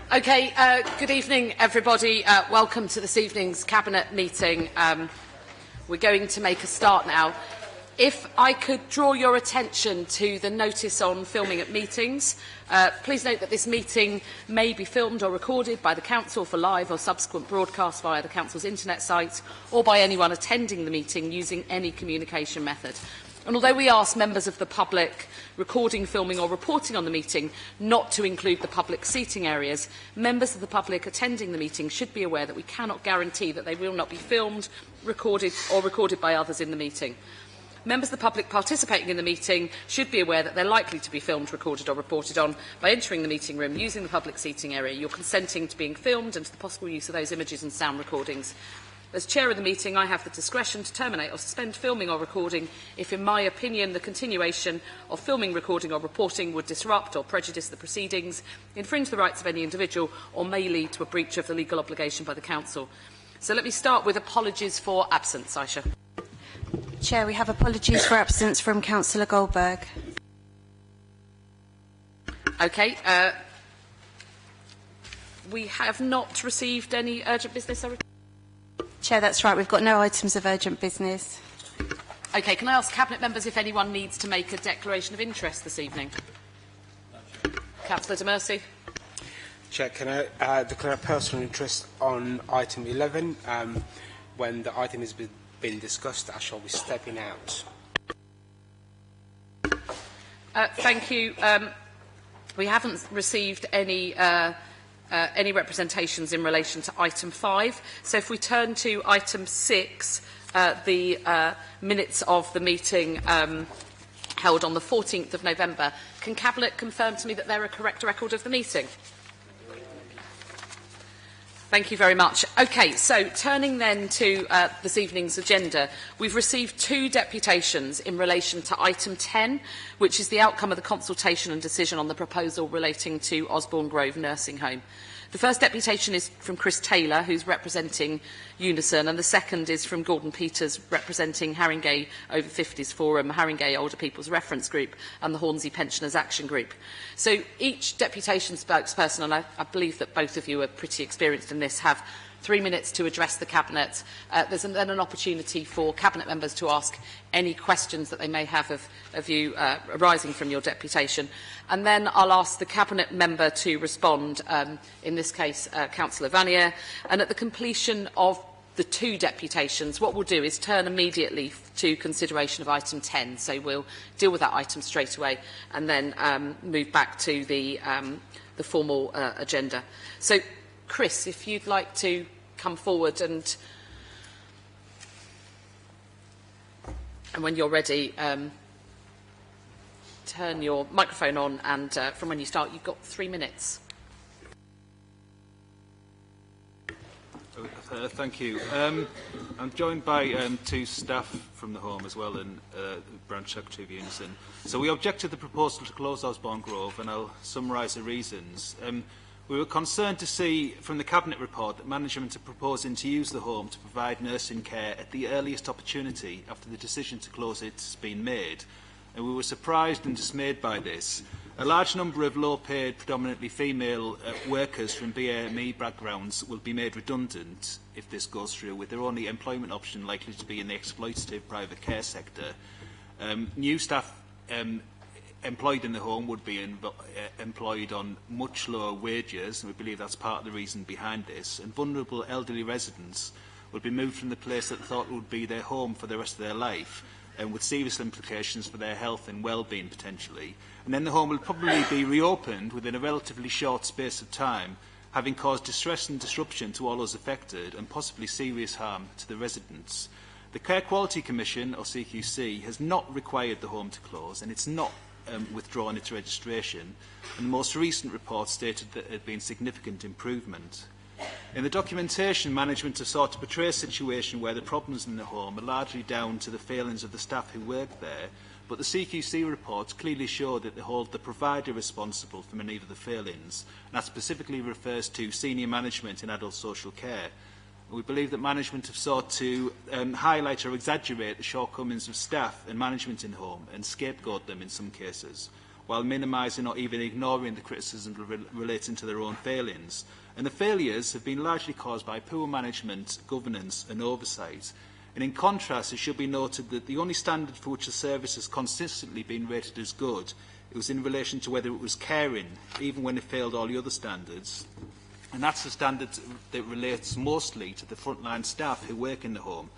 Okay, good evening, everybody. Welcome to this evening's Cabinet meeting. We're going to make a start now. If I could draw your attention to the notice on filming at meetings. Please note that this meeting may be filmed or recorded by the Council for live or subsequent broadcast via the Council's internet site or by anyone attending the meeting using any communication method. And although we ask members of the public recording, filming or reporting on the meeting not to include the public seating areas, members of the public attending the meeting should be aware that we cannot guarantee that they will not be filmed, recorded or recorded by others in the meeting. Members of the public participating in the meeting should be aware that they're likely to be filmed, recorded or reported on by entering the meeting room using the public seating area. You're consenting to being filmed and to the possible use of those images and sound recordings. As chair of the meeting, I have the discretion to terminate or suspend filming or recording if, in my opinion, the continuation of filming, recording or reporting would disrupt or prejudice the proceedings, infringe the rights of any individual or may lead to a breach of the legal obligation by the Council. So let me start with apologies for absence. Aisha. Chair, we have apologies for absence from Councillor Goldberg. Okay. We have not received any urgent business. Chair, that's right. We've got no items of urgent business. Okay, can I ask Cabinet members if anyone needs to make a declaration of interest this evening? Councillor De Mercy. Chair, can I declare a personal interest on item 11? When the item has been discussed, I shall be stepping out. Thank you. We haven't received any representations in relation to item 5. So if we turn to item 6, the minutes of the meeting held on the 14th of November, can Cabinet confirm to me that they're a correct record of the meeting? Thank you very much. Okay, so turning then to this evening's agenda, we've received 2 deputations in relation to item 10, which is the outcome of the consultation and decision on the proposal relating to Osborne Grove Nursing Home. The first deputation is from Chris Taylor, who's representing Unison, and the second is from Gordon Peters, representing Haringey Over 50s Forum, Haringey Older People's Reference Group, and the Hornsey Pensioners Action Group. So each deputation spokesperson, and I believe that both of you are pretty experienced in this, have 3 minutes to address the Cabinet. There's then an opportunity for Cabinet members to ask any questions that they may have of you arising from your deputation. And then I'll ask the Cabinet member to respond, in this case, Councillor Vanier. And at the completion of the 2 deputations, what we'll do is turn immediately to consideration of item 10. So we'll deal with that item straight away and then move back to the formal agenda. So, Chris, if you'd like to come forward and when you're ready, turn your microphone on, and from when you start, you've got 3 minutes. Thank you. I'm joined by 2 staff from the home as well, and branch secretary of Unison. So we object to the proposal to close Osborne Grove, and I'll summarise the reasons. We were concerned to see from the Cabinet report that management are proposing to use the home to provide nursing care at the earliest opportunity after the decision to close it has been made. And we were surprised and dismayed by this. A large number of low-paid, predominantly female workers from BAME backgrounds will be made redundant if this goes through, with their only employment option likely to be in the exploitative private care sector. New staff employed in the home would be employed on much lower wages, and we believe that's part of the reason behind this. And vulnerable elderly residents would be moved from the place that they thought would be their home for the rest of their life, and with serious implications for their health and well-being potentially. And then the home will probably be reopened within a relatively short space of time, having caused distress and disruption to all those affected and possibly serious harm to the residents. The Care Quality Commission, or CQC, has not required the home to close, and it's not withdrawn its registration, and the most recent report stated that there had been significant improvement. In the documentation, management have sought to portray a situation where the problems in the home are largely down to the failings of the staff who work there, but the CQC reports clearly show that they hold the provider responsible for many of the failings, and that specifically refers to senior management in adult social care. We believe that management have sought to highlight or exaggerate the shortcomings of staff and management in home and scapegoat them in some cases. while minimising or even ignoring the criticisms relating to their own failings. And the failures have been largely caused by poor management, governance and oversight. And in contrast, it should be noted that the only standard for which the service has consistently been rated as good, it was in relation to whether it was caring, even when it failed all the other standards. And that's the standard that relates mostly to the frontline staff who work in the home.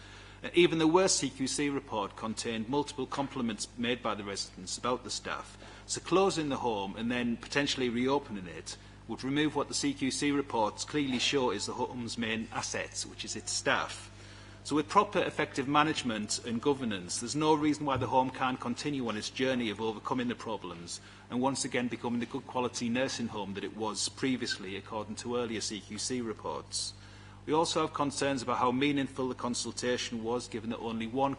Even the worst CQC report contained multiple compliments made by the residents about the staff. So closing the home and then potentially reopening it would remove what the CQC reports clearly show is the home's main assets, which is its staff. So with proper effective management and governance, there's no reason why the home can't continue on its journey of overcoming the problems and once again becoming the good quality nursing home that it was previously, according to earlier CQC reports. We also have concerns about how meaningful the consultation was, given that only one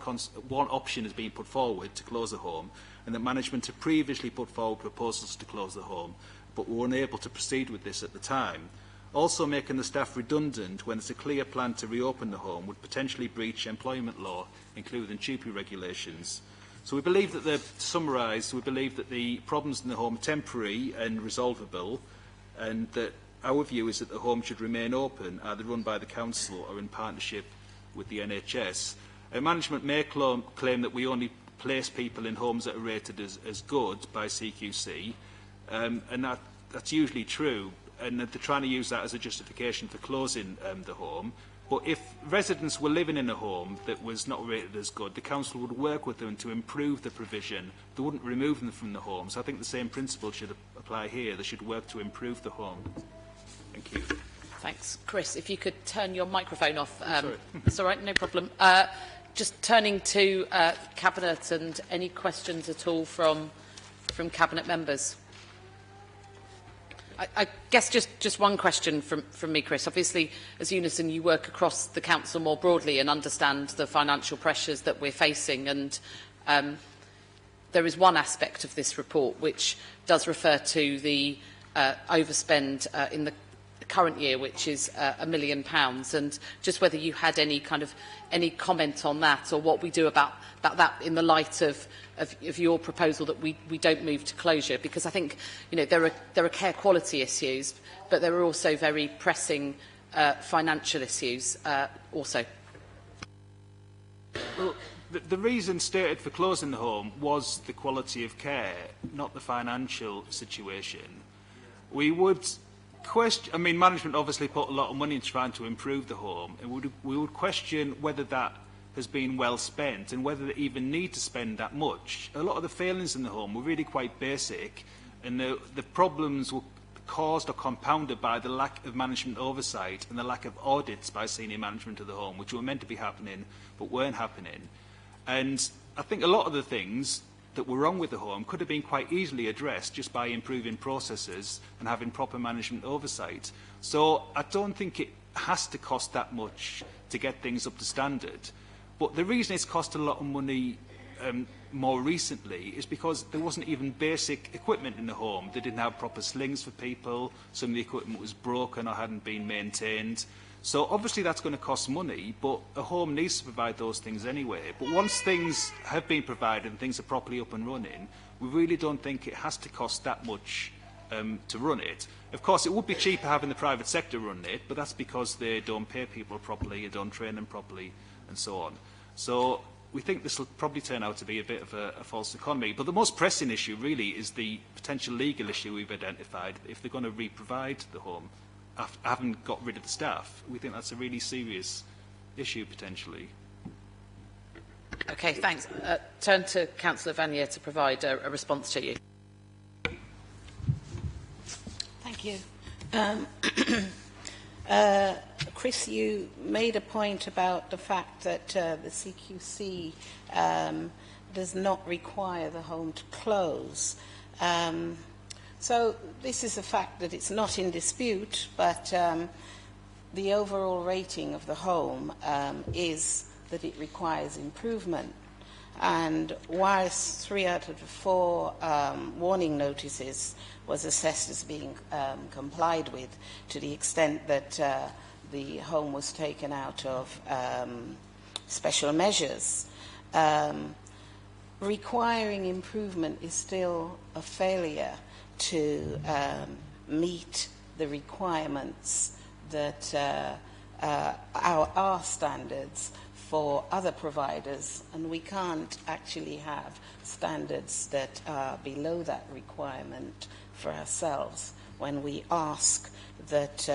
option has been put forward to close the home, and that management had previously put forward proposals to close the home, but were unable to proceed with this at the time. Also, making the staff redundant when there's a clear plan to reopen the home would potentially breach employment law, including TUPE regulations. So we believe that, to summarise, we believe that the problems in the home are temporary and resolvable, and that our view is that the home should remain open, either run by the council or in partnership with the NHS. Management may claim that we only place people in homes that are rated as good by CQC, and that's usually true, and that they're trying to use that as a justification for closing the home. But if residents were living in a home that was not rated as good, the council would work with them to improve the provision. They wouldn't remove them from the home. So I think the same principle should apply here. They should work to improve the home. Thank you. Thanks. Chris, if you could turn your microphone off. Sorry. It's all right, no problem. Just turning to Cabinet, and any questions at all from Cabinet members? I guess just one question from me, Chris. Obviously, as Unison, you work across the council more broadly and understand the financial pressures that we're facing. And there is one aspect of this report which does refer to the overspend in the current year, which is £1 million, and just whether you had any comment on that, or what we do about that in the light of your proposal that we don't move to closure, because I think there are care quality issues, but there are also very pressing financial issues also. Well, the reason stated for closing the home was the quality of care, not the financial situation. We would question, management obviously put a lot of money into trying to improve the home, and we would question whether that has been well spent and whether they even need to spend that much. A lot of the failings in the home were really quite basic, and the problems were caused or compounded by the lack of management oversight and the lack of audits by senior management of the home, which were meant to be happening but weren't happening. And I think a lot of the things that were wrong with the home could have been quite easily addressed just by improving processes and having proper management oversight. So I don't think it has to cost that much to get things up to standard. But the reason it's cost a lot of money more recently is because there wasn't even basic equipment in the home. They didn't have proper slings for people. Some of the equipment was broken or hadn't been maintained. So obviously that's going to cost money, but a home needs to provide those things anyway. But once things have been provided and things are properly up and running, we really don't think it has to cost that much to run it. Of course, it would be cheaper having the private sector run it, but that's because they don't pay people properly, they don't train them properly, and so on. So we think this will probably turn out to be a bit of a false economy. But the most pressing issue really is the potential legal issue we've identified. If they're going to re-provide the home, haven't got rid of the staff, we think that's a really serious issue potentially. Okay, thanks. Turn to Councillor Vanier to provide a response to you. Thank you. Chris, you made a point about the fact that the CQC does not require the home to close. So this is a fact that it's not in dispute, but the overall rating of the home is that it requires improvement. And whilst 3 out of the 4 warning notices was assessed as being complied with, to the extent that the home was taken out of special measures, requiring improvement is still a failure to meet the requirements that our standards for other providers, and we can't actually have standards that are below that requirement for ourselves when we ask that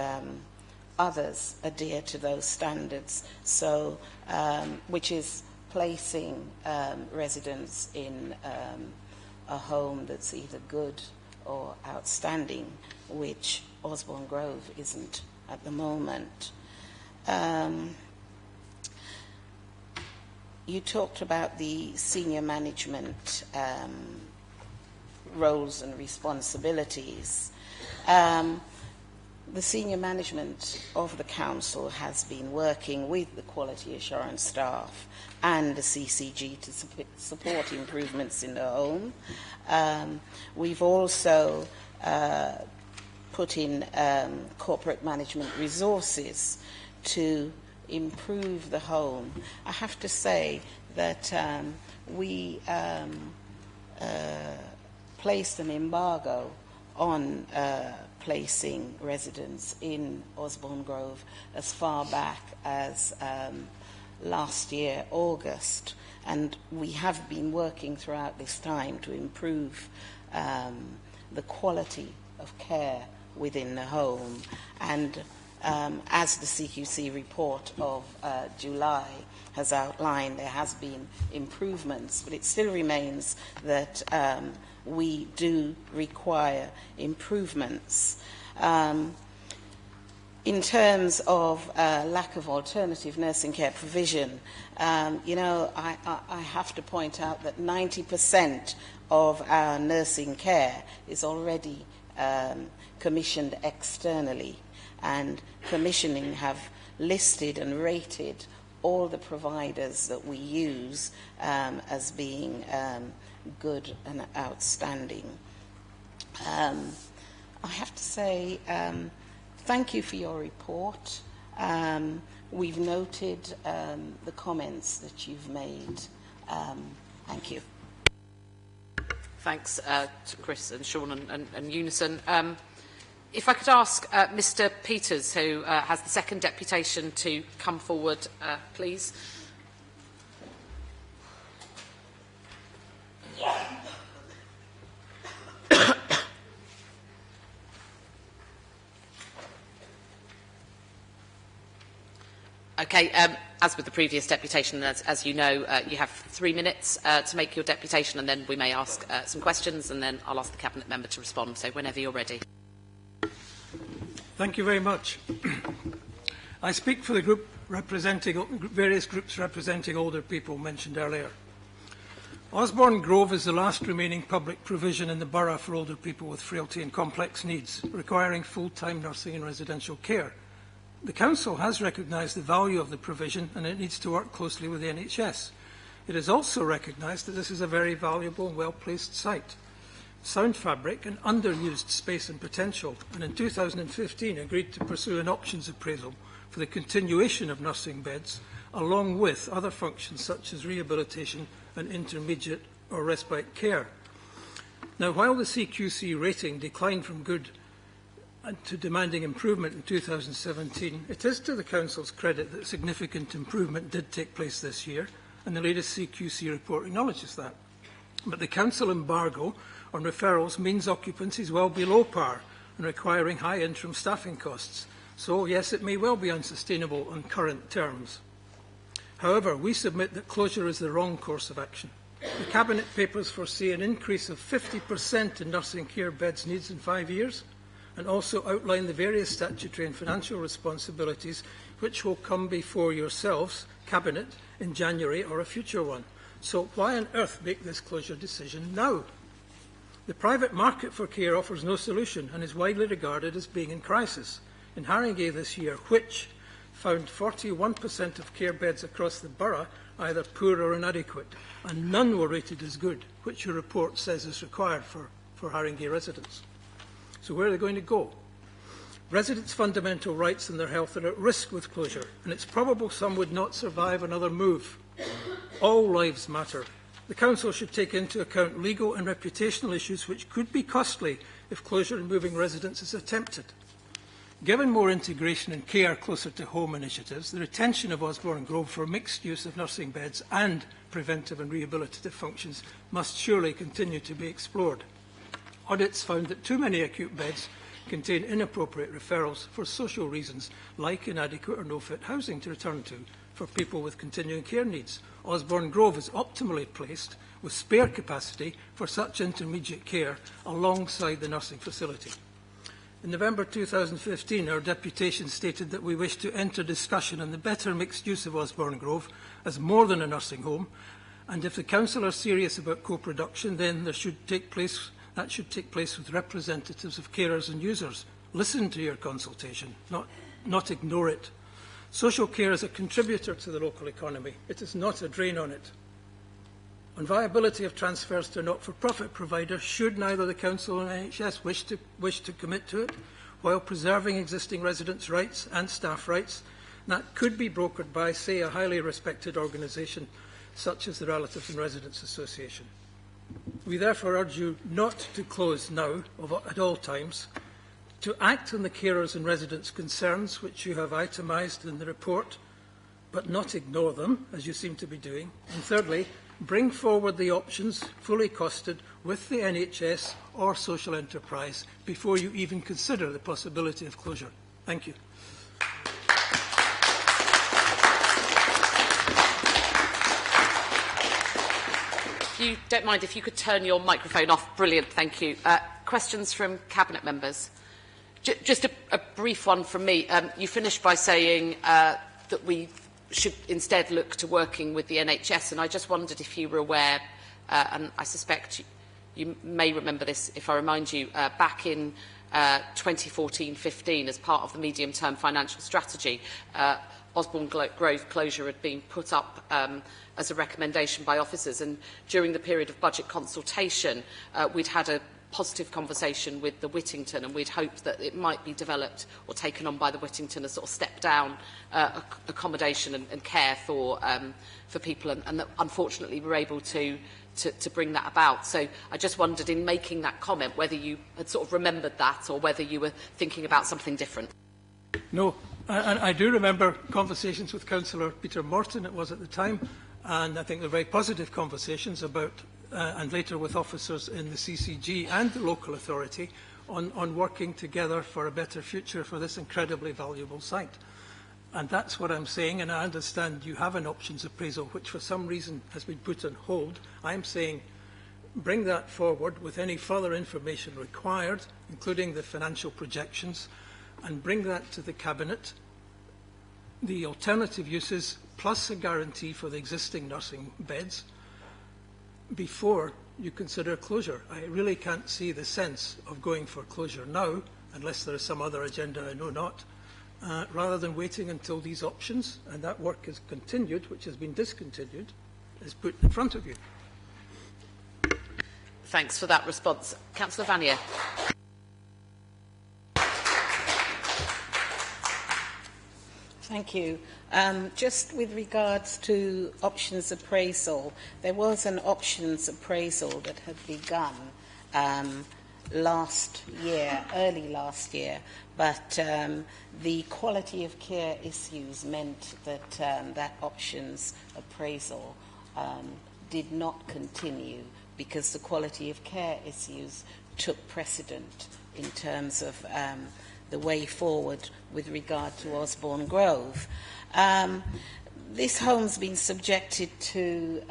others adhere to those standards, so which is placing residents in a home that's either good or outstanding, which Osborne Grove isn't at the moment. You talked about the senior management roles and responsibilities. The senior management of the council has been working with the quality assurance staff and the CCG to support improvements in the home. We've also put in corporate management resources to improve the home. I have to say that we placed an embargo on placing residents in Osborne Grove as far back as last year, August, and we have been working throughout this time to improve the quality of care within the home. And as the CQC report of July has outlined, there has been improvements, but it still remains that we do require improvements. In terms of lack of alternative nursing care provision, you know, I have to point out that 90% of our nursing care is already commissioned externally, and commissioning have listed and rated all the providers that we use as being good and outstanding. I have to say thank you for your report. We've noted the comments that you've made. Thank you. Thanks to Chris and Sean and Unison. If I could ask Mr. Peters, who has the second deputation, to come forward, please. Okay, as with the previous deputation, as you know, you have 3 minutes to make your deputation, and then we may ask some questions, and then I'll ask the Cabinet member to respond. So whenever you're ready. Thank you very much. I speak for the group representing various groups representing older people mentioned earlier. Osborne Grove is the last remaining public provision in the borough for older people with frailty and complex needs, requiring full-time nursing and residential care. The Council has recognised the value of the provision, and it needs to work closely with the NHS. It has also recognised that this is a very valuable and well-placed site. Sound fabric and underused space and potential, and in 2015 agreed to pursue an options appraisal for the continuation of nursing beds, along with other functions such as rehabilitation and intermediate or respite care. Now, while the CQC rating declined from good to demanding improvement in 2017, it is to the Council's credit that significant improvement did take place this year, and the latest CQC report acknowledges that. But the Council embargo on referrals means occupancy is well below par and requiring high interim staffing costs. So, yes, it may well be unsustainable on current terms. However, we submit that closure is the wrong course of action. The Cabinet papers foresee an increase of 50% in nursing care beds needs in 5 years, and also outline the various statutory and financial responsibilities which will come before yourselves, Cabinet, in January or a future one. So why on earth make this closure decision now? The private market for care offers no solution and is widely regarded as being in crisis. In Haringey this year, which found 41% of care beds across the borough either poor or inadequate, and none were rated as good, which your report says is required for Haringey residents. So where are they going to go? Residents' fundamental rights and their health are at risk with closure, and it's probable some would not survive another move. All lives matter. The Council should take into account legal and reputational issues which could be costly if closure and moving residents is attempted. Given more integration and care closer to home initiatives, the retention of Osborne Grove for mixed use of nursing beds and preventive and rehabilitative functions must surely continue to be explored. Audits found that too many acute beds contain inappropriate referrals for social reasons, like inadequate or no-fit housing to return to for people with continuing care needs. Osborne Grove is optimally placed with spare capacity for such intermediate care alongside the nursing facility. In November 2015, our deputation stated that we wish to enter discussion on the better mixed use of Osborne Grove as more than a nursing home, and if the Council are serious about co-production, then that should take place with representatives of carers and users. Listen to your consultation, not ignore it. Social care is a contributor to the local economy. It is not a drain on it. On viability of transfers to a not-for-profit provider, should neither the Council nor NHS wish to commit to it, while preserving existing residents' rights and staff rights, that could be brokered by, say, a highly respected organisation such as the Relatives and Residents Association. We therefore urge you not to close now, at all times, to act on the carers and residents' concerns, which you have itemised in the report, but not ignore them, as you seem to be doing. And thirdly, bring forward the options, fully costed, with the NHS or social enterprise before you even consider the possibility of closure. Thank you. If you don't mind, if you could turn your microphone off. Brilliant, thank you. Questions from Cabinet members? Just a brief one from me. You finished by saying that we should instead look to working with the NHS, and I just wondered if you were aware, and I suspect you may remember this if I remind you, back in 2014-15, as part of the medium-term financial strategy, Osborne Grove closure had been put up as a recommendation by officers, and during the period of budget consultation, we'd had a positive conversation with the Whittington, and we'd hoped that it might be developed or taken on by the Whittington as sort of step-down accommodation and care for people, and that unfortunately we're able to bring that about. So I just wondered, in making that comment, whether you had sort of remembered that or whether you were thinking about something different. No, and I do remember conversations with Councillor Peter Morton, it was at the time, and I think they're very positive conversations about and later with officers in the CCG and the local authority on working together for a better future for this incredibly valuable site. And that's what I'm saying, and I understand you have an options appraisal which for some reason has been put on hold. I'm saying bring that forward with any further information required, including the financial projections, and bring that to the Cabinet, the alternative uses plus a guarantee for the existing nursing beds, before you consider closure. I really can't see the sense of going for closure now, unless there is some other agenda I know not, rather than waiting until these options, and that work is continued, which has been discontinued, is put in front of you. Thanks for that response. Councillor Vanier. Thank you. Just with regards to options appraisal, there was an options appraisal that had begun last year, early last year, but the quality of care issues meant that that options appraisal did not continue because the quality of care issues took precedent in terms of the way forward with regard to Osborne Grove. This home's been subjected to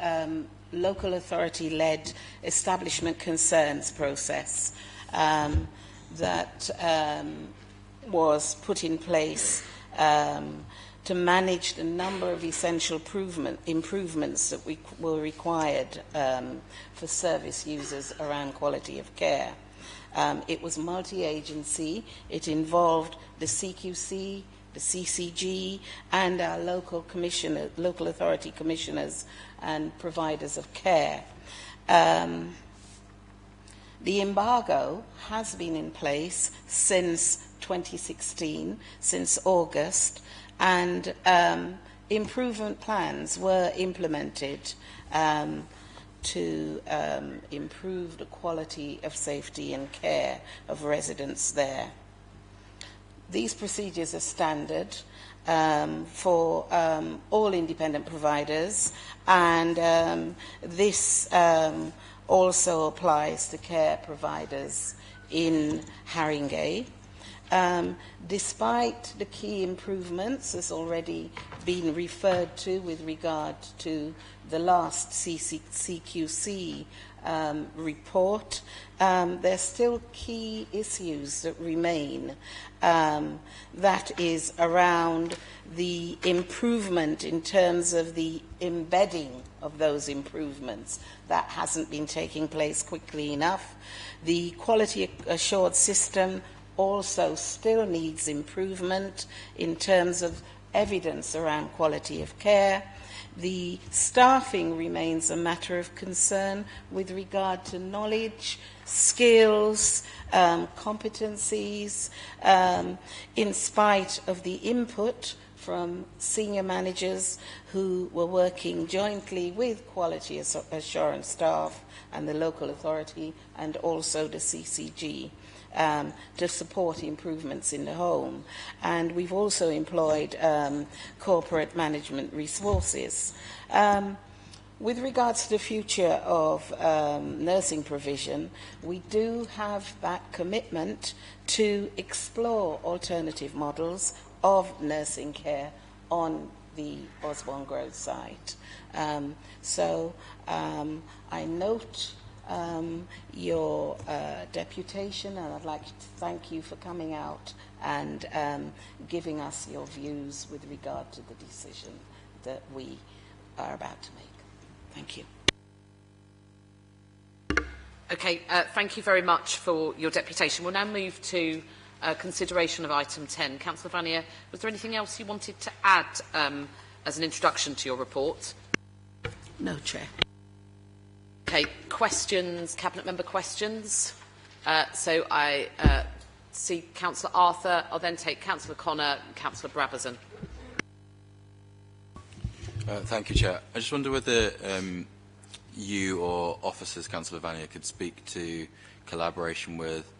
local authority-led establishment concerns process that was put in place to manage the number of essential improvements that were required for service users around quality of care. It was multi-agency. It involved the CQC, the CCG, and our local authority commissioners and providers of care. The embargo has been in place since 2016, since August, and improvement plans were implemented to improve the quality of safety and care of residents there. These procedures are standard for all independent providers, and this also applies to care providers in Haringey. Despite the key improvements, as already been referred to with regard to the last CQC report, there are still key issues that remain. That is around the improvement in terms of the embedding of those improvements. That hasn't been taking place quickly enough. The quality assured system also still needs improvement in terms of evidence around quality of care. The staffing remains a matter of concern with regard to knowledge, skills, competencies, in spite of the input from senior managers who were working jointly with quality assurance staff and the local authority and also the CCG. To support improvements in the home. And we've also employed corporate management resources. With regards to the future of nursing provision, we do have that commitment to explore alternative models of nursing care on the Osborne Grove site. I note your deputation, and I'd like to thank you for coming out and giving us your views with regard to the decision that we are about to make. Thank you. Okay, thank you very much for your deputation. We'll now move to consideration of item 10. Councillor Vanier, was there anything else you wanted to add as an introduction to your report? No, Chair. Okay, questions, Cabinet Member questions. So I see Councillor Arthur. I'll then take Councillor Connor and Councillor Brabazon. Thank you, Chair. I just wonder whether you or officers, Councillor Vanier, could speak to collaboration with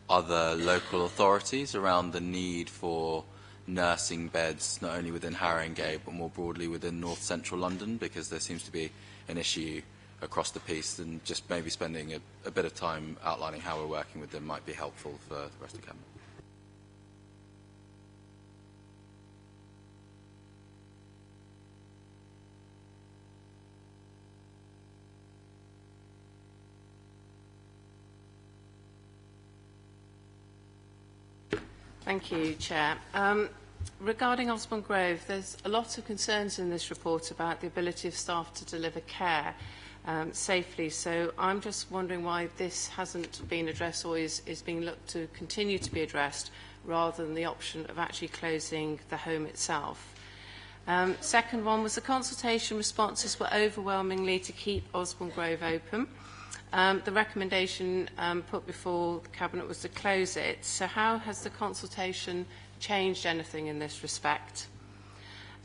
other local authorities around the need for nursing beds, not only within Haringey, but more broadly within North Central London, because there seems to be an issue across the piece, and just maybe spending a bit of time outlining how we're working with them might be helpful for the rest of the Cabinet. Thank you, Chair. Regarding Osborne Grove, there's a lot of concerns in this report about the ability of staff to deliver care safely. So I'm just wondering why this hasn't been addressed or is being looked to continue to be addressed rather than the option of actually closing the home itself. Second one was the consultation responses were overwhelmingly to keep Osborne Grove open. The recommendation put before the Cabinet was to close it. So how has the consultation changed anything in this respect?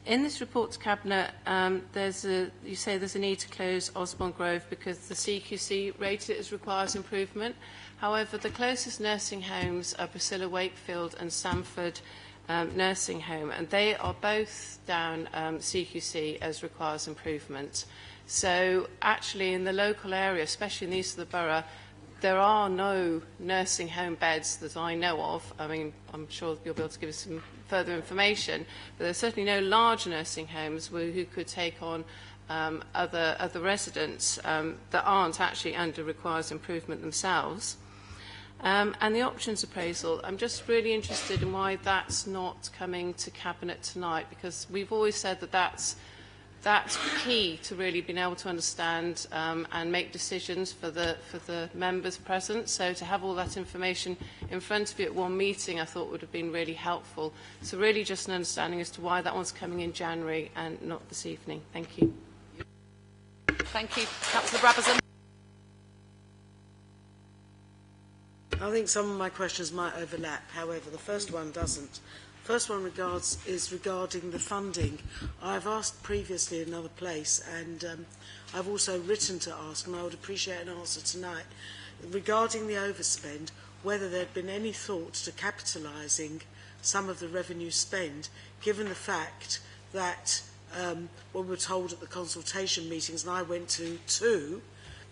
In this report to Cabinet, you say there's a need to close Osborne Grove because the CQC rated it as requires improvement. However, the closest nursing homes are Priscilla Wakefield and Sanford Nursing Home, and they are both down CQC as requires improvement. So actually in the local area, especially in the east of the borough, there are no nursing home beds that I know of. I mean, I'm sure you'll be able to give us some further information, but there's certainly no large nursing homes who could take on other residents that aren't actually under requires improvement themselves. And the options appraisal, I'm just really interested in why that's not coming to Cabinet tonight, because we've always said that that's key to really being able to understand and make decisions for the members present. So to have all that information in front of you at one meeting, I thought would have been really helpful. So really just an understanding as to why that one's coming in January and not this evening. Thank you. Thank you. Councillor Brabazon. I think some of my questions might overlap. However, the first one doesn't. First one is regarding the funding. I've asked previously in another place, and I've also written to ask, and I would appreciate an answer tonight, regarding the overspend, whether there had been any thought to capitalising some of the revenue spend, given the fact that we were told at the consultation meetings, and I went to 2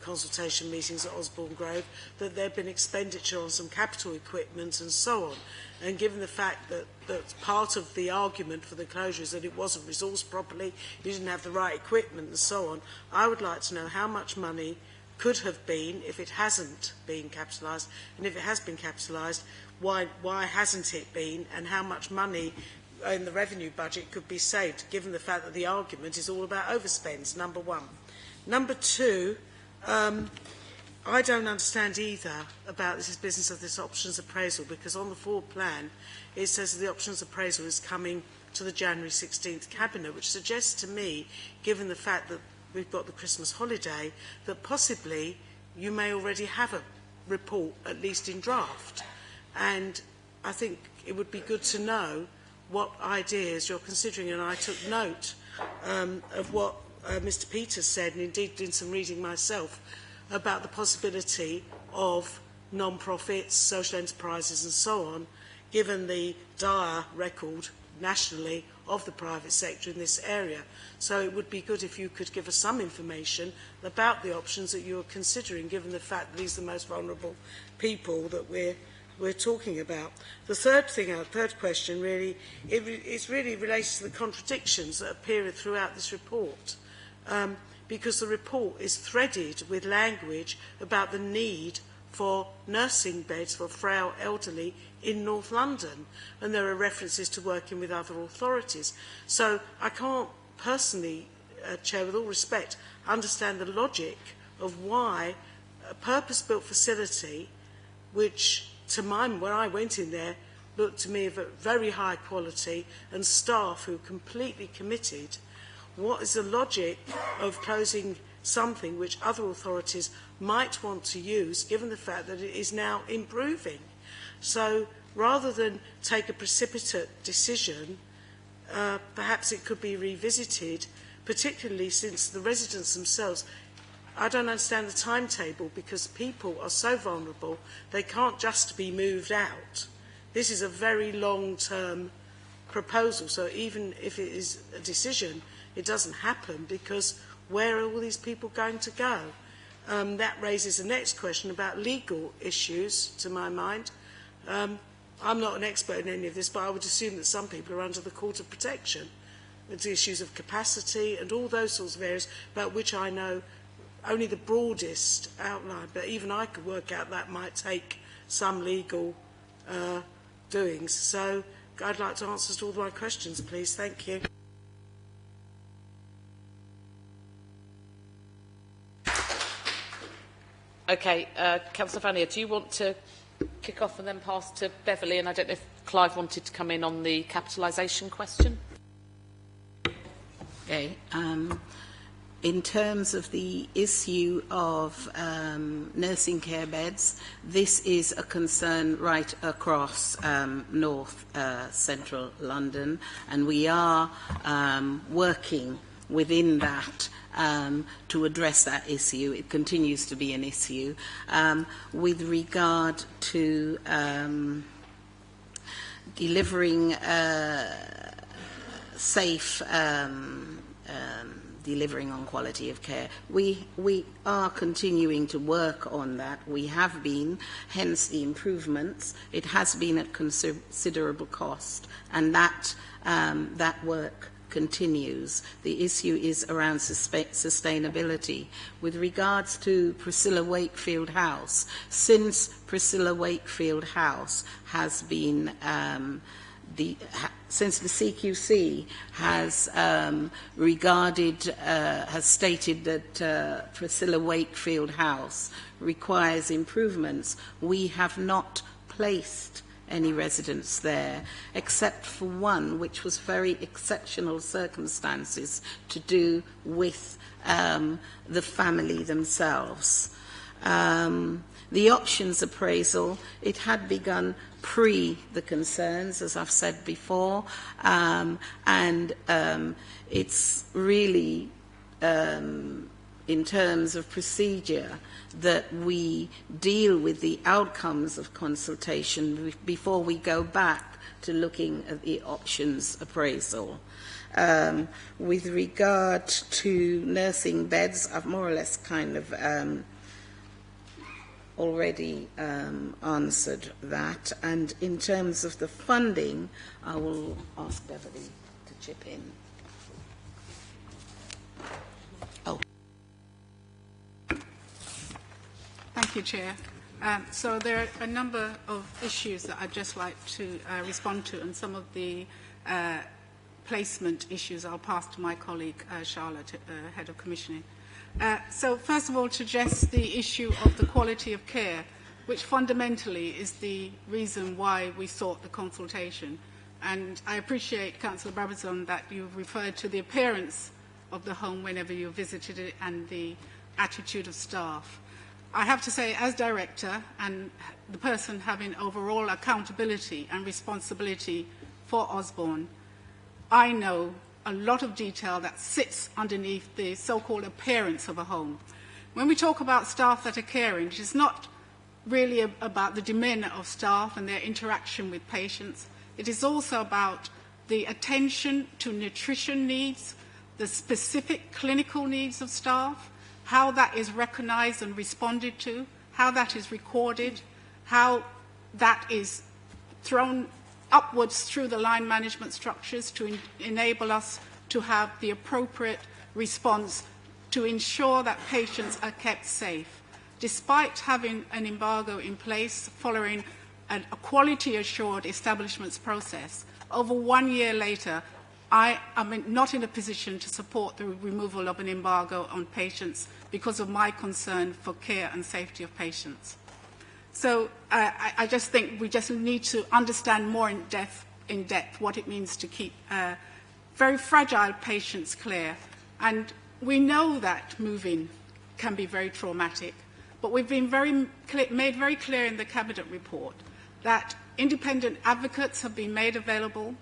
consultation meetings at Osborne Grove, that there had been expenditure on some capital equipment and so on. And given the fact that part of the argument for the closure is that it wasn't resourced properly, you didn't have the right equipment and so on, I would like to know how much money could have been if it hasn't been capitalised, and if it has been capitalised, why hasn't it been, and how much money in the revenue budget could be saved, given the fact that the argument is all about overspends, number one. Number two, I don't understand either about this business of this options appraisal, because on the forward plan it says that the options appraisal is coming to the January 16th Cabinet, which suggests to me, given the fact that we've got the Christmas holiday, that possibly you may already have a report, at least in draft. And I think it would be good to know what ideas you're considering, and I took note of what Mr. Peters said, and indeed did some reading myself, about the possibility of non-profits, social enterprises and so on, given the dire record nationally of the private sector in this area. So it would be good if you could give us some information about the options that you are considering, given the fact that these are the most vulnerable people that we're talking about. The third question really, it's really related to the contradictions that appear throughout this report. Because the report is threaded with language about the need for nursing beds for frail elderly in North London, and there are references to working with other authorities. So I can't personally, Chair, with all respect, understand the logic of why a purpose-built facility, which to mine, when I went in there, looked to me of a very high quality, and staff who are completely committed. What is the logic of closing something which other authorities might want to use, given the fact that it is now improving? So rather than take a precipitate decision, perhaps it could be revisited, particularly since the residents themselves, I don't understand the timetable, because people are so vulnerable, they can't just be moved out. This is a very long-term proposal, so even if it is a decision, it doesn't happen, because where are all these people going to go? That raises the next question about legal issues, to my mind. I'm not an expert in any of this, but I would assume that some people are under the Court of Protection. It's issues of capacity and all those sorts of areas about which I know only the broadest outline, but even I could work out that might take some legal doings. So I'd like to answer to all my questions, please. Thank you. Okay, Councillor Vanier, do you want to kick off and then pass to Beverley? And I don't know if Clive wanted to come in on the capitalisation question. Okay. In terms of the issue of nursing care beds, this is a concern right across north central London, and we are working within that to address that issue. It continues to be an issue. With regard to delivering safe delivering on quality of care, we are continuing to work on that. We have been, hence the improvements. It has been at considerable cost, and that work continues. The issue is around sustainability. With regards to Priscilla Wakefield House, since Priscilla Wakefield House has been since the CQC has has stated that Priscilla Wakefield House requires improvements, we have not placed any residents there, except for one, which was very exceptional circumstances to do with the family themselves. The options appraisal, it had begun pre the concerns, as I've said before, and it's really in terms of procedure that we deal with the outcomes of consultation before we go back to looking at the options appraisal. With regard to nursing beds, I've more or less kind of already answered that. And in terms of the funding, I will ask Beverly to chip in. Oh. Thank you, Chair. So there are a number of issues that I'd just like to respond to, and some of the placement issues I'll pass to my colleague Charlotte, Head of Commissioning. So first of all, to address the issue of the quality of care, which fundamentally is the reason why we sought the consultation. And I appreciate, Councillor Brabazon, that you've referred to the appearance of the home whenever you visited it and the attitude of staff. I have to say, as director and the person having overall accountability and responsibility for Osborne, I know a lot of detail that sits underneath the so-called appearance of a home. When we talk about staff that are caring, it is not really about the demeanour of staff and their interaction with patients. It is also about the attention to nutrition needs, the specific clinical needs of staff, how that is recognised and responded to, how that is recorded, how that is thrown upwards through the line management structures to enable us to have the appropriate response to ensure that patients are kept safe. Despite having an embargo in place following a quality-assured establishments process, over 1 year later, I am not in a position to support the removal of an embargo on patients because of my concern for care and safety of patients. So I just think we just need to understand more in depth what it means to keep very fragile patients clear. And we know that moving can be very traumatic, but we've been made very clear in the Cabinet report that independent advocates have been made available.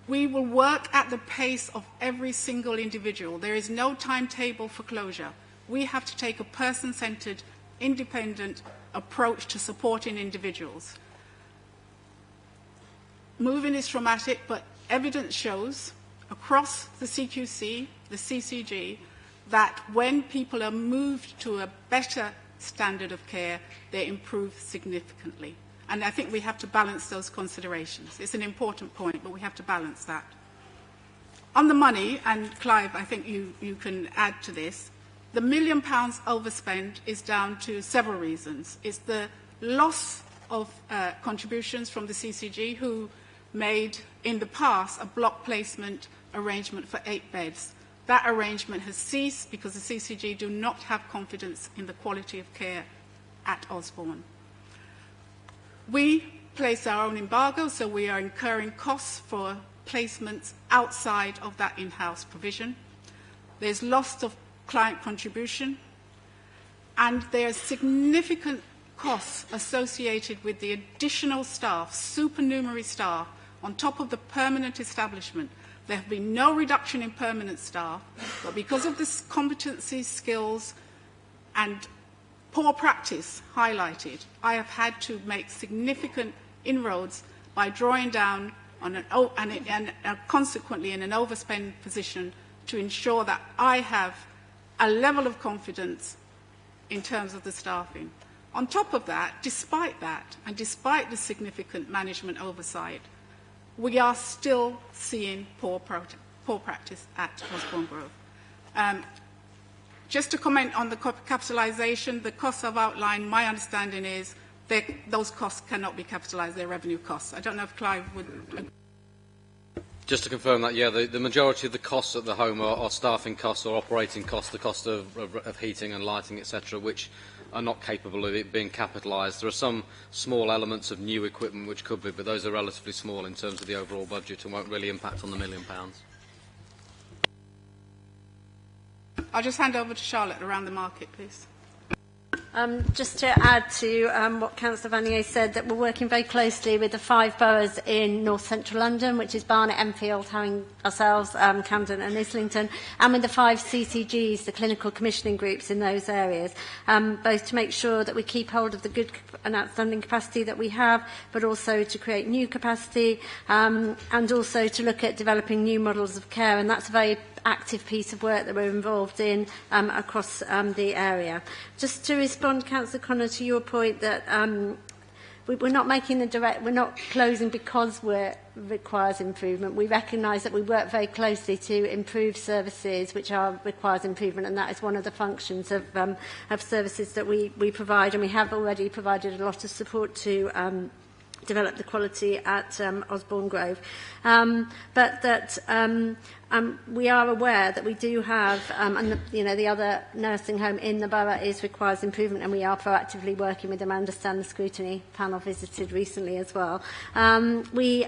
We will work at the pace of every single individual. There is no timetable for closure. We have to take a person-centred, independent approach to supporting individuals. Moving is traumatic, but evidence shows across the CQC, the CCG, that when people are moved to a better standard of care, they improve significantly. And I think we have to balance those considerations. It's an important point, but we have to balance that. On the money, and Clive, I think you can add to this, the £1 million overspend is down to several reasons. It's the loss of contributions from the CCG, who made in the past a block placement arrangement for 8 beds. That arrangement has ceased because the CCG do not have confidence in the quality of care at Osborne. We place our own embargo, so we are incurring costs for placements outside of that in-house provision. There's loss of client contribution, and there are significant costs associated with the additional staff, supernumerary staff, on top of the permanent establishment. There have been no reduction in permanent staff, but because of this competency, skills, and poor practice highlighted, I have had to make significant inroads by drawing down on and consequently in an overspend position to ensure that I have a level of confidence in terms of the staffing. On top of that, and despite the significant management oversight, we are still seeing poor practice at Osborne Grove. Just to comment on the capitalisation, the costs I've outlined, my understanding is that those costs cannot be capitalised, they're revenue costs. I don't know if Clive would agree. Just to confirm that, yeah, the majority of the costs at the home are staffing costs or operating costs, the cost of heating and lighting, etc., which are not capable of it being capitalised. There are some small elements of new equipment which could be, but those are relatively small in terms of the overall budget and won't really impact on the £1 million. I'll just hand over to Charlotte around the market, please. Just to add to what Councillor Vanier said, that we're working very closely with the 5 boroughs in north central London, which is Barnet, Enfield, ourselves, Camden and Islington, and with the 5 CCGs, the clinical commissioning groups in those areas, both to make sure that we keep hold of the good and outstanding capacity that we have, but also to create new capacity, and also to look at developing new models of care, and that's a very active piece of work that we're involved in across the area. Just to respond, Councillor Connor, to your point that we're not making we're not closing because requires improvement. We recognise that we work very closely to improve services which requires improvement, and that is one of the functions of services that we provide, and we have already provided a lot of support to develop the quality at Osborne Grove. But that we are aware that we do have, and the other nursing home in the borough requires improvement, and we are proactively working with them. I understand the scrutiny panel visited recently as well. We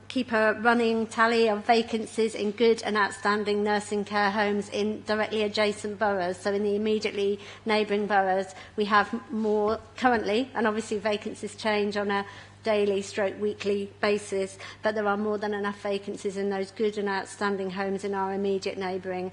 keep a running tally of vacancies in good and outstanding nursing care homes in directly adjacent boroughs. So in the immediately neighbouring boroughs, we have more currently, and obviously vacancies change on a daily/weekly basis, but there are more than enough vacancies in those good and outstanding homes in our immediate neighbouring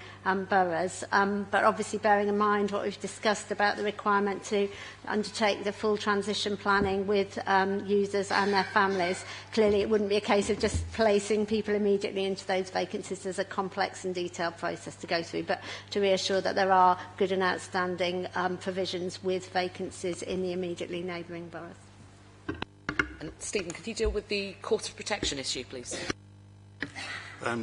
boroughs. But obviously bearing in mind what we've discussed about the requirement to undertake the full transition planning with users and their families, clearly it wouldn't be a case of just placing people immediately into those vacancies. There's a complex and detailed process to go through, but to reassure that there are good and outstanding provisions with vacancies in the immediately neighbouring boroughs. And Stephen, could you deal with the Court of Protection issue, please?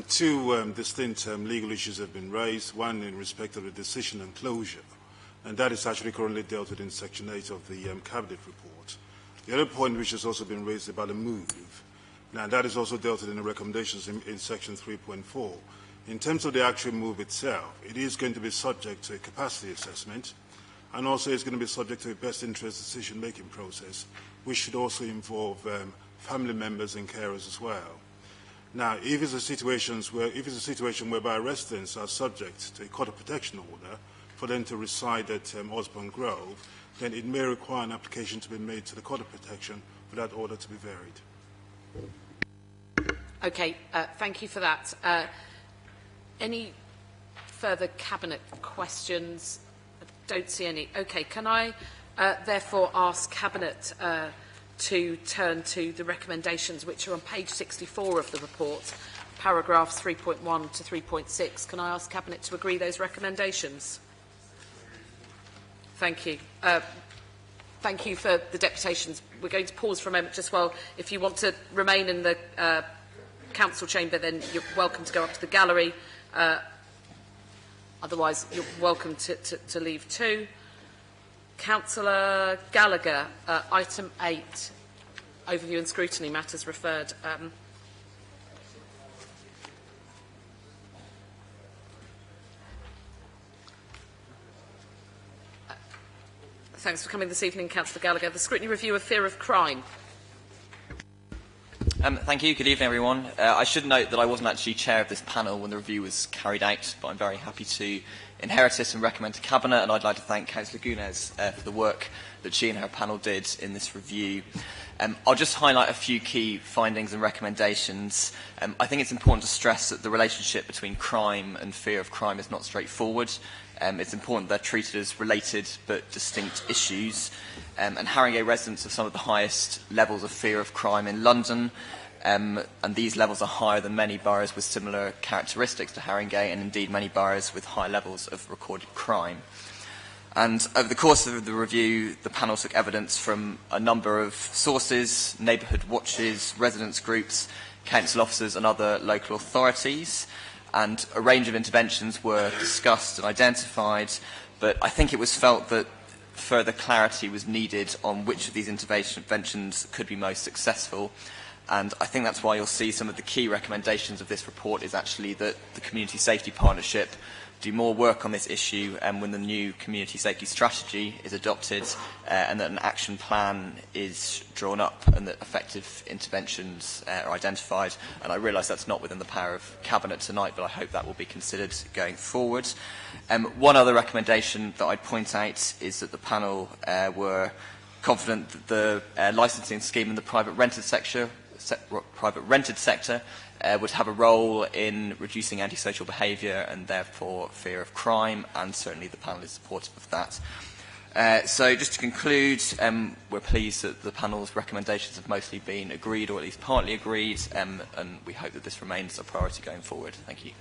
Two distinct legal issues have been raised, one in respect of the decision and closure, and that is actually currently dealt with in Section 8 of the Cabinet report. The other point which has also been raised about a move, now that is also dealt with in the recommendations in Section 3.4. In terms of the actual move itself, it is going to be subject to a capacity assessment, and also it's going to be subject to a best interest decision-making process, which should also involve family members and carers as well. Now, if it's a situation whereby residents are subject to a court of protection order for them to reside at Osborne Grove, then it may require an application to be made to the court of protection for that order to be varied. Okay, thank you for that. Any further Cabinet questions? I don't see any. Okay, can I therefore ask Cabinet to turn to the recommendations which are on page 64 of the report, paragraphs 3.1 to 3.6. Can I ask Cabinet to agree those recommendations? Thank you. Thank you for the deputations. We're going to pause for a moment just while, if you want to remain in the council chamber, then you're welcome to go up to the gallery. Otherwise, you're welcome to leave too. Councillor Gallagher, item 8, overview and scrutiny matters referred. Thanks for coming this evening, Councillor Gallagher. The scrutiny review of fear of crime. Thank you. Good evening, everyone. I should note that I wasn't actually chair of this panel when the review was carried out, but I'm very happy to inherit it and recommend to Cabinet, and I'd like to thank Councillor Gunes for the work that she and her panel did in this review. I'll just highlight a few key findings and recommendations. I think it's important to stress that the relationship between crime and fear of crime is not straightforward. It's important they're treated as related but distinct issues. And Haringey residents have some of the highest levels of fear of crime in London, and these levels are higher than many boroughs with similar characteristics to Haringey, and indeed many boroughs with high levels of recorded crime. And over the course of the review, the panel took evidence from a number of sources, neighbourhood watches, residents groups, council officers and other local authorities, and a range of interventions were discussed and identified, but I think it was felt that further clarity was needed on which of these interventions could be most successful. And I think that's why you'll see some of the key recommendations of this report is actually that the Community Safety Partnership do more work on this issue when the new community safety strategy is adopted and that an action plan is drawn up and that effective interventions are identified. And I realise that's not within the power of Cabinet tonight, but I hope that will be considered going forward. One other recommendation that I'd point out is that the panel were confident that the licensing scheme in the private rented sector would have a role in reducing antisocial behaviour and therefore fear of crime, and certainly the panel is supportive of that. So just to conclude, we're pleased that the panel's recommendations have mostly been agreed, or at least partly agreed, and we hope that this remains a priority going forward. Thank you.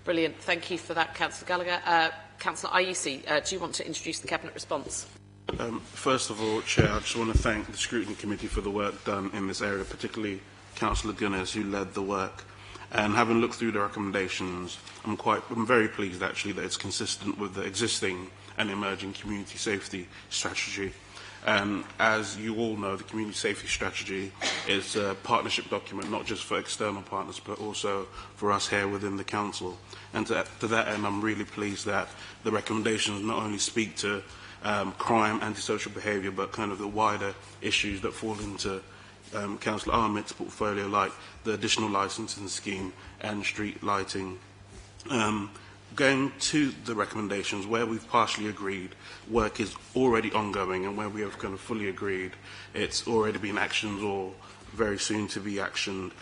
Brilliant. Thank you for that, Councillor Gallagher. Councillor Ayusi, do you want to introduce the Cabinet response? First of all, Chair, I just want to thank the Scrutiny Committee for the work done in this area, particularly Councillor Gunners, who led the work. And having looked through the recommendations, I'm very pleased, actually, that it's consistent with the existing and emerging community safety strategy. As you all know, the community safety strategy is a partnership document, not just for external partners, but also for us here within the Council. And to that end, I'm really pleased that the recommendations not only speak to crime, antisocial behaviour, but kind of the wider issues that fall into Councillor Ahmed's portfolio, like the additional licensing scheme and street lighting. Going to the recommendations, where we've partially agreed, work is already ongoing, and where we have kind of fully agreed, it's already been actioned or very soon to be actioned.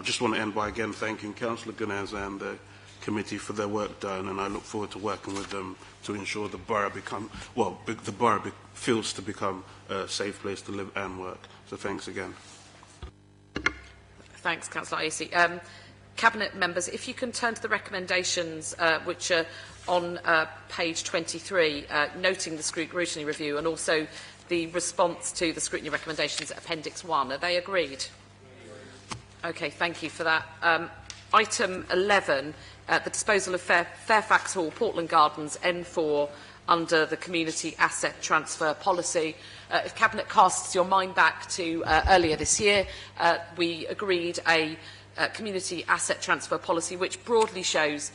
Just want to end by again thanking Councillor Gunners and the committee for their work done, and I look forward to working with them to ensure the borough feels to become a safe place to live and work. So thanks again. Thanks, Councillor Ayusi. Cabinet members, if you can turn to the recommendations which are on page 23, noting the scrutiny review and also the response to the scrutiny recommendations at Appendix 1. Are they agreed? Okay, thank you for that. Item 11, the disposal of Fairfax Hall, Portland Gardens, N4, under the Community Asset Transfer Policy. If Cabinet casts your mind back to earlier this year, we agreed a community asset transfer policy which broadly shows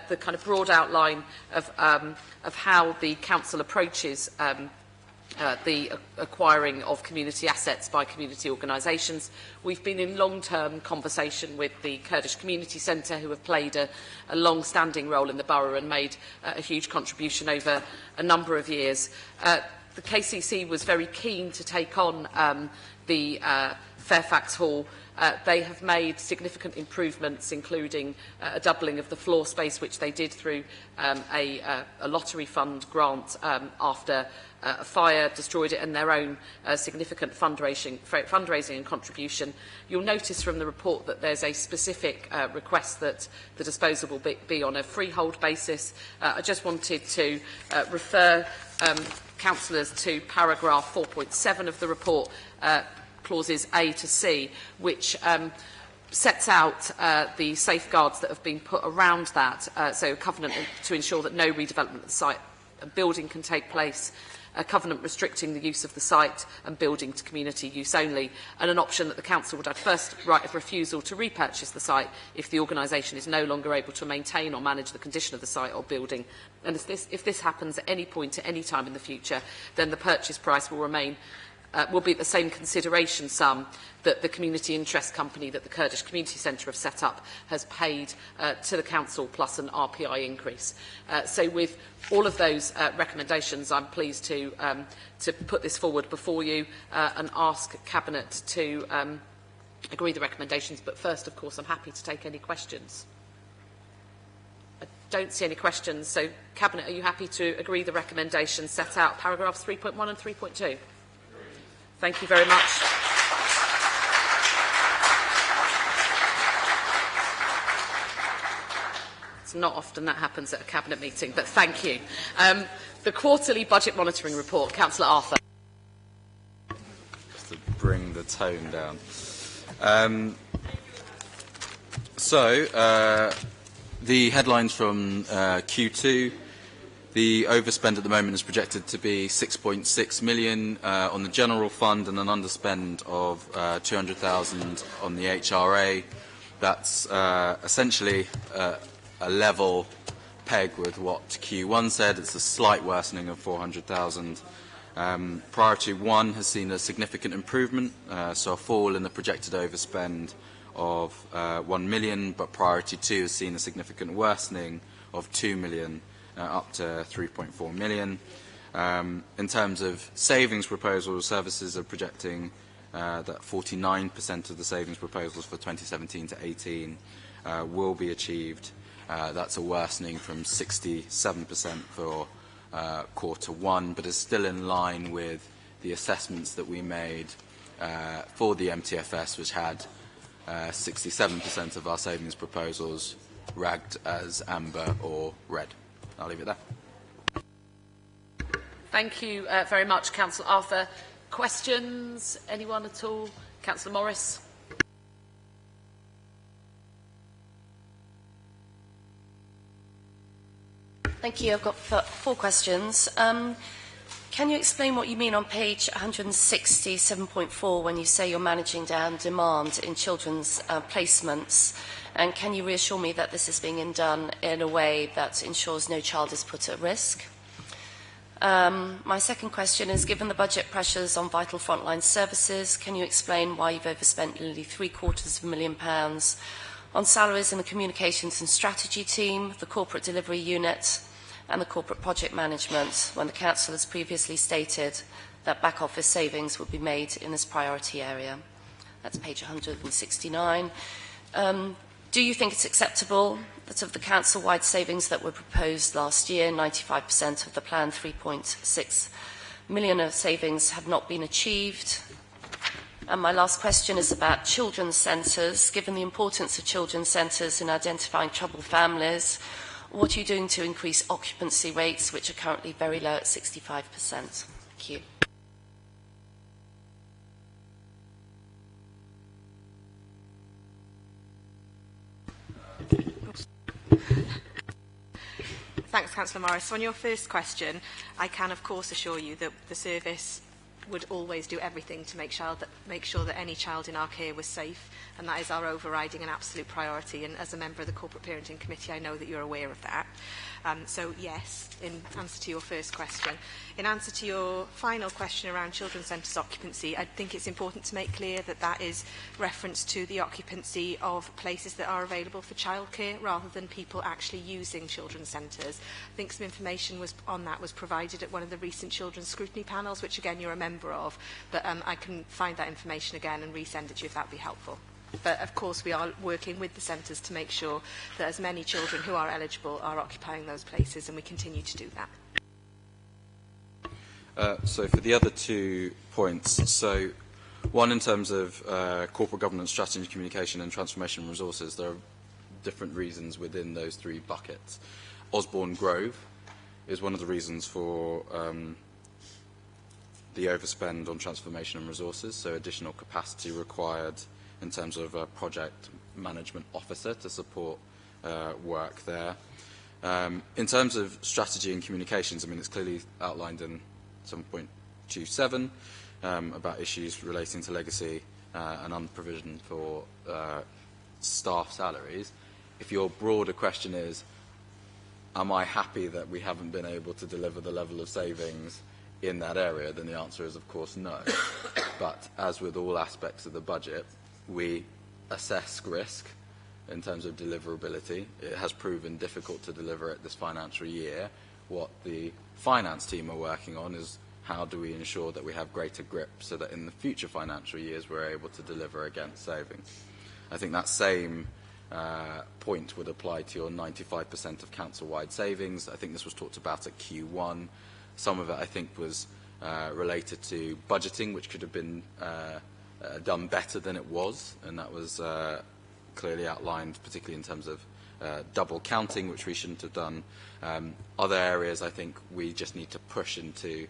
the kind of broad outline of how the Council approaches the acquiring of community assets by community organisations. We've been in long-term conversation with the Kurdish Community Centre, who have played a long-standing role in the borough and made a huge contribution over a number of years. The KCC was very keen to take on the Fairfax Hall. They have made significant improvements, including a doubling of the floor space, which they did through a lottery fund grant after a fire destroyed it, and their own significant fundraising and contribution. You'll notice from the report that there's a specific request that the disposal will be on a freehold basis. I just wanted to refer councillors to paragraph 4.7 of the report, clauses A to C, which sets out the safeguards that have been put around that, so a covenant to ensure that no redevelopment of the site and building can take place, a covenant restricting the use of the site and building to community use only, and an option that the council would have first right of refusal to repurchase the site if the organisation is no longer able to maintain or manage the condition of the site or building. And if this happens at any point at any time in the future, then the purchase price will remain will be the same consideration sum that the community interest company that the Kurdish Community Centre have set up has paid to the council, plus an RPI increase. So with all of those recommendations, I'm pleased to put this forward before you and ask Cabinet to agree the recommendations. But first, of course, I'm happy to take any questions. I don't see any questions. So, Cabinet, are you happy to agree the recommendations set out, paragraphs 3.1 and 3.2? Thank you very much. It's not often that happens at a Cabinet meeting, but thank you. The quarterly budget monitoring report, Councillor Arthur. Just to bring the tone down. The headlines from Q2. The overspend at the moment is projected to be 6.6 million on the general fund and an underspend of 200,000 on the HRA. That's essentially a level peg with what Q1 said. It's a slight worsening of 400,000. Priority 1 has seen a significant improvement, so a fall in the projected overspend of 1 million, but priority 2 has seen a significant worsening of 2 million, up to 3.4 million. In terms of savings proposals, services are projecting that 49% of the savings proposals for 2017 to 18 will be achieved. That's a worsening from 67% for Q1, but is still in line with the assessments that we made for the MTFS, which had 67% of our savings proposals ragged as amber or red. I'll leave it there. Thank you very much, Councillor Arthur. Questions? Anyone at all? Councillor Morris. Thank you. I've got 4 questions. Can you explain what you mean on page 167.4 when you say you're managing down demand in children's placements? And can you reassure me that this is being done in a way that ensures no child is put at risk? My second question is, given the budget pressures on vital frontline services, can you explain why you've overspent nearly £750,000 on salaries in the communications and strategy team, the corporate delivery unit, and the corporate project management, when the Council has previously stated that back office savings would be made in this priority area? That's page 169. Do you think it's acceptable that of the Council-wide savings that were proposed last year, 95% of the planned 3.6 million of savings have not been achieved? And my last question is about children's centres. Given the importance of children's centres in identifying troubled families, what are you doing to increase occupancy rates, which are currently very low at 65%? Thank you. Thanks, Councillor Morris. So on your first question, I can of course assure you that the service would always do everything to make sure that any child in our care was safe, and that is our overriding and absolute priority. And as a member of the Corporate Parenting Committee, I know that you're aware of that. So yes, in answer to your first question. In answer to your final question around children's centres occupancy, I think it's important to make clear that that is reference to the occupancy of places that are available for childcare rather than people actually using children's centres. I think some information on that was provided at one of the recent children's scrutiny panels, which again you're a member of, but I can find that information again and resend it to you if that would be helpful. But of course we are working with the centres to make sure that as many children who are eligible are occupying those places, and we continue to do that. So for the other 2 points, so one in terms of corporate governance, strategy, communication and transformation resources, there are different reasons within those 3 buckets. Osborne Grove is one of the reasons for the overspend on transformation and resources, so additional capacity required in terms of a project management officer to support work there. In terms of strategy and communications, I mean, it's clearly outlined in 7.27 about issues relating to legacy and unprovision for staff salaries. If your broader question is, am I happy that we haven't been able to deliver the level of savings in that area, then the answer is, of course, no. But as with all aspects of the budget, we assess risk in terms of deliverability. It has proven difficult to deliver it this financial year. What the finance team are working on is how do we ensure that we have greater grip so that in the future financial years we're able to deliver against savings. I think that same point would apply to your 95% of council-wide savings. I think this was talked about at Q1. Some of it, I think, was related to budgeting, which could have been done better than it was, and that was clearly outlined, particularly in terms of double counting, which we shouldn't have done. Other areas, I think, we just need to push into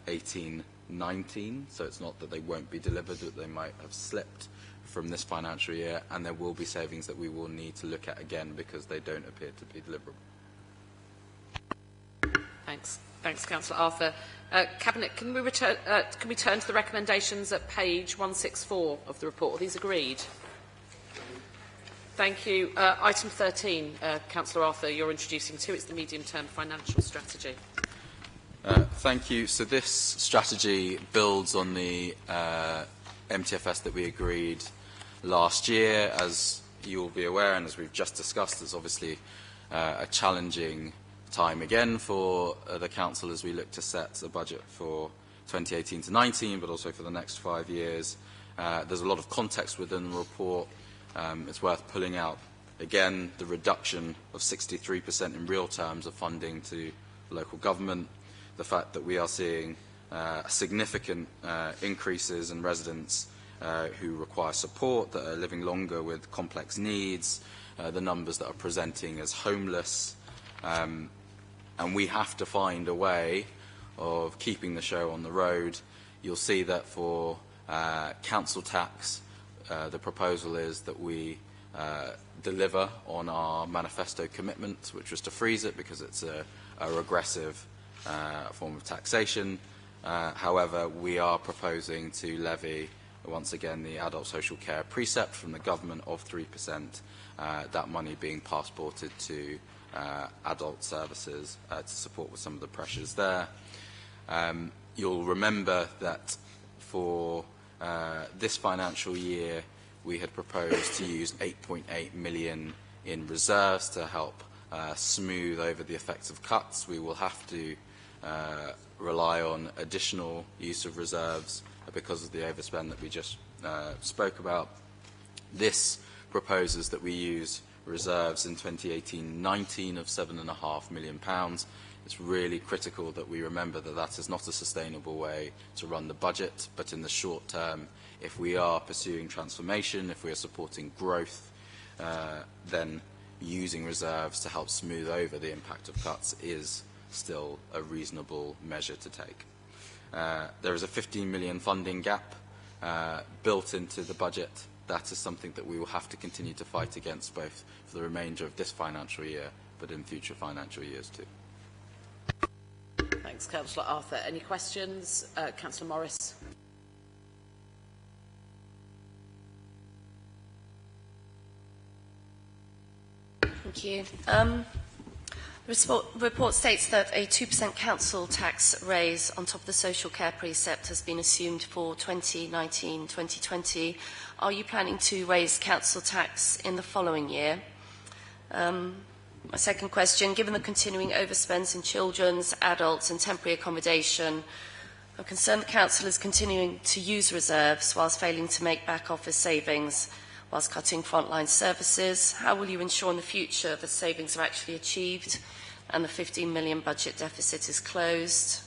18-19, so it's not that they won't be delivered, that they might have slipped from this financial year, and there will be savings that we will need to look at again because they don't appear to be deliverable. Thanks. Thanks, Councillor Arthur. Cabinet, can we turn to the recommendations at page 164 of the report? Are these agreed? Thank you. Item 13, Councillor Arthur, you're introducing too. It's the medium-term financial strategy. Thank you. So this strategy builds on the MTFS that we agreed last year. As you will be aware, and as we've just discussed, there's obviously a challenging time again for the Council as we look to set a budget for 2018 to 19, but also for the next 5 years. There's a lot of context within the report. It's worth pulling out, again, the reduction of 63% in real terms of funding to local government, the fact that we are seeing significant increases in residents who require support, that are living longer with complex needs, the numbers that are presenting as homeless, and we have to find a way of keeping the show on the road. You'll see that for council tax, the proposal is that we deliver on our manifesto commitment, which was to freeze it because it's a regressive form of taxation. However, we are proposing to levy, once again, the adult social care precept from the government of 3%, that money being passported to adult services to support with some of the pressures there. You'll remember that for this financial year, we had proposed to use 8.8 million in reserves to help smooth over the effects of cuts. We will have to rely on additional use of reserves because of the overspend that we just spoke about. This proposes that we use reserves in 2018-19 of £7.5 million. It's really critical that we remember that that is not a sustainable way to run the budget, but in the short term, if we are pursuing transformation, if we are supporting growth, then using reserves to help smooth over the impact of cuts is still a reasonable measure to take. There is a 15 million funding gap built into the budget. That is something that we will have to continue to fight against both for the remainder of this financial year, but in future financial years too. Thanks, Councillor Arthur. Any questions? Councillor Morris. Thank you. The report states that a 2% council tax raise on top of the social care precept has been assumed for 2019-2020. Are you planning to raise council tax in the following year? My second question, given the continuing overspends in children's, adults and temporary accommodation, I'm concerned the council is continuing to use reserves whilst failing to make back office savings whilst cutting frontline services. How will you ensure in the future that savings are actually achieved and the 15 million budget deficit is closed?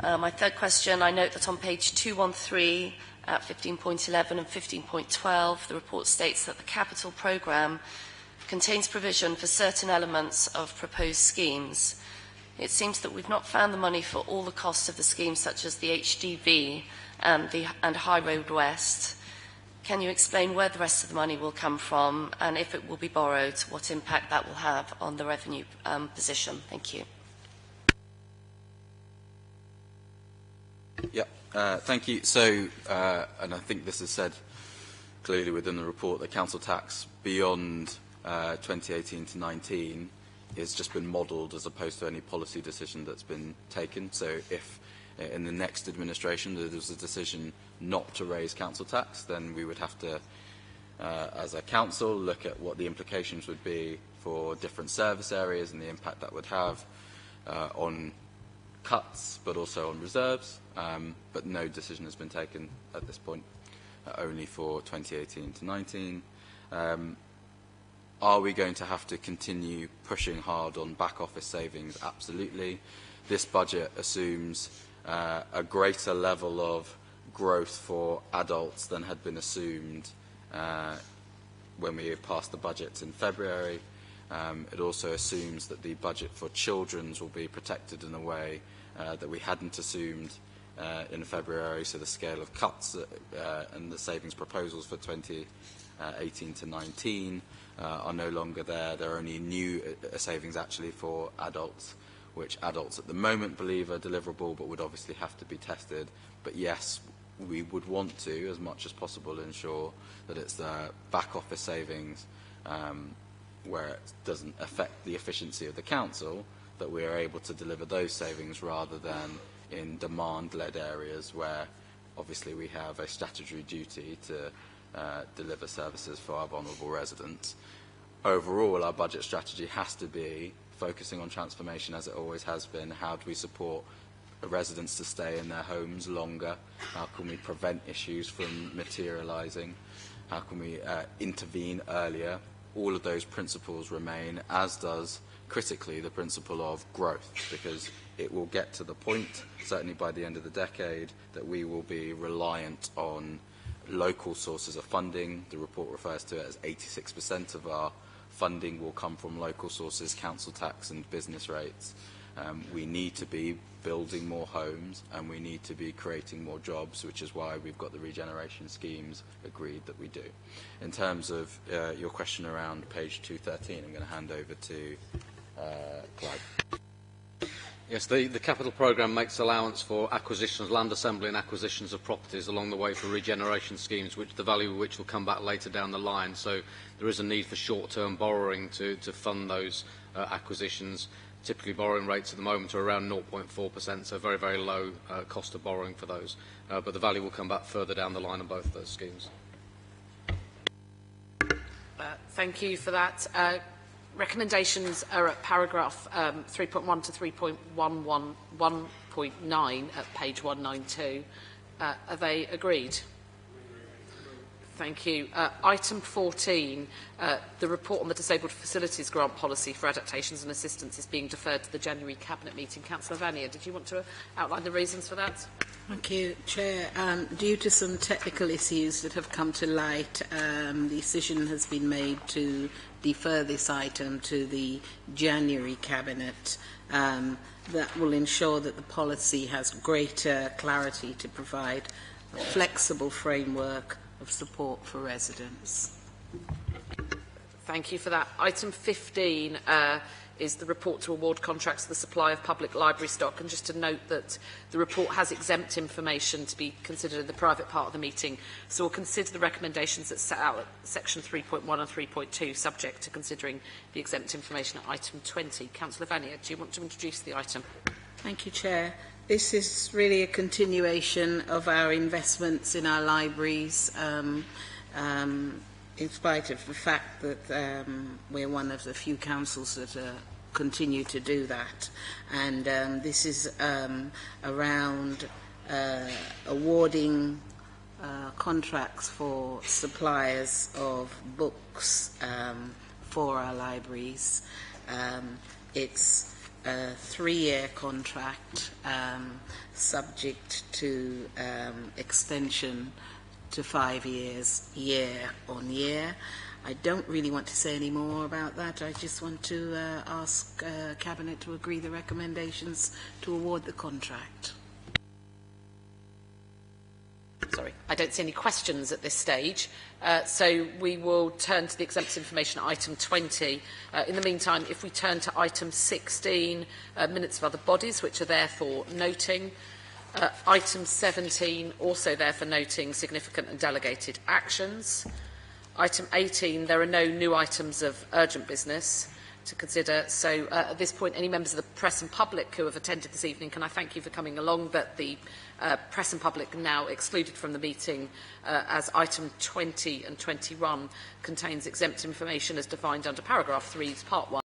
My third question, I note that on page 213 at 15.11 and 15.12, the report states that the capital programme contains provision for certain elements of proposed schemes. It seems that we've not found the money for all the costs of the schemes, such as the HDV and High Road West. Can you explain where the rest of the money will come from, and if it will be borrowed, what impact that will have on the revenue position? Thank you. Thank you. So, and I think this is said clearly within the report, that council tax beyond 2018 to 19 has just been modelled as opposed to any policy decision that's been taken. So if in the next administration there was a decision not to raise council tax, then we would have to, as a council, look at what the implications would be for different service areas and the impact that would have on cuts, but also on reserves. But no decision has been taken at this point, only for 2018 to 19. Are we going to have to continue pushing hard on back office savings? Absolutely. This budget assumes a greater level of growth for adults than had been assumed when we passed the budget in February. It also assumes that the budget for children's will be protected in a way that we hadn't assumed in February, so the scale of cuts and the savings proposals for 2018 to 19 are no longer there. There are only new savings actually for adults, which adults at the moment believe are deliverable, but would obviously have to be tested. But yes, we would want to, as much as possible, ensure that it's the back office savings where it doesn't affect the efficiency of the council, that we are able to deliver those savings rather than in demand-led areas where obviously we have a statutory duty to deliver services for our vulnerable residents. Overall, our budget strategy has to be focusing on transformation, as it always has been. How do we support residents to stay in their homes longer? How can we prevent issues from materialising? How can we intervene earlier? All of those principles remain, as does, critically, the principle of growth, because it will get to the point, certainly by the end of the decade, that we will be reliant on local sources of funding. The report refers to it as 86% of our funding will come from local sources, council tax and business rates. We need to be building more homes and we need to be creating more jobs, which is why we've got the regeneration schemes agreed that we do. In terms of your question around page 213, I'm going to hand over to Clive. Yes, the capital programme makes allowance for acquisitions, land assembly and acquisitions of properties along the way for regeneration schemes, which the value of which will come back later down the line. So there is a need for short-term borrowing to fund those acquisitions. Typically borrowing rates at the moment are around 0.4%, so very, very low cost of borrowing for those. But the value will come back further down the line on both of those schemes. Thank you for that. Recommendations are at paragraph 3.1 to 3.111.9 at page 192. Are they agreed? Thank you. Item 14, the report on the Disabled Facilities Grant Policy for Adaptations and Assistance is being deferred to the January Cabinet meeting. Councillor Vanier, did you want to outline the reasons for that? Thank you, Chair. Due to some technical issues that have come to light, the decision has been made to defer this item to the January Cabinet. That will ensure that the policy has greater clarity to provide a flexible framework of support for residents. Thank you for that. Item 15 is the report to award contracts for the supply of public library stock. And just to note that the report has exempt information to be considered in the private part of the meeting. So we'll consider the recommendations that set out at section 3.1 and 3.2, subject to considering the exempt information at item 20. Councillor Vanier, do you want to introduce the item? Thank you, Chair. This is really a continuation of our investments in our libraries, in spite of the fact that we're one of the few councils that continue to do that. And this is around awarding contracts for suppliers of books for our libraries. It's a 3-year contract subject to extension to 5 years, year on year. I don't really want to say any more about that. I just want to ask Cabinet to agree the recommendations to award the contract. Sorry, I don't see any questions at this stage. So we will turn to the exempt information at item 20. In the meantime, if we turn to item 16, minutes of other bodies, which are there for noting. Item 17, also there for noting significant and delegated actions. Item 18, there are no new items of urgent business to consider. So at this point, any members of the press and public who have attended this evening, can I thank you for coming along, but the press and public now excluded from the meeting as item 20 and 21 contains exempt information as defined under paragraph 3, part 1.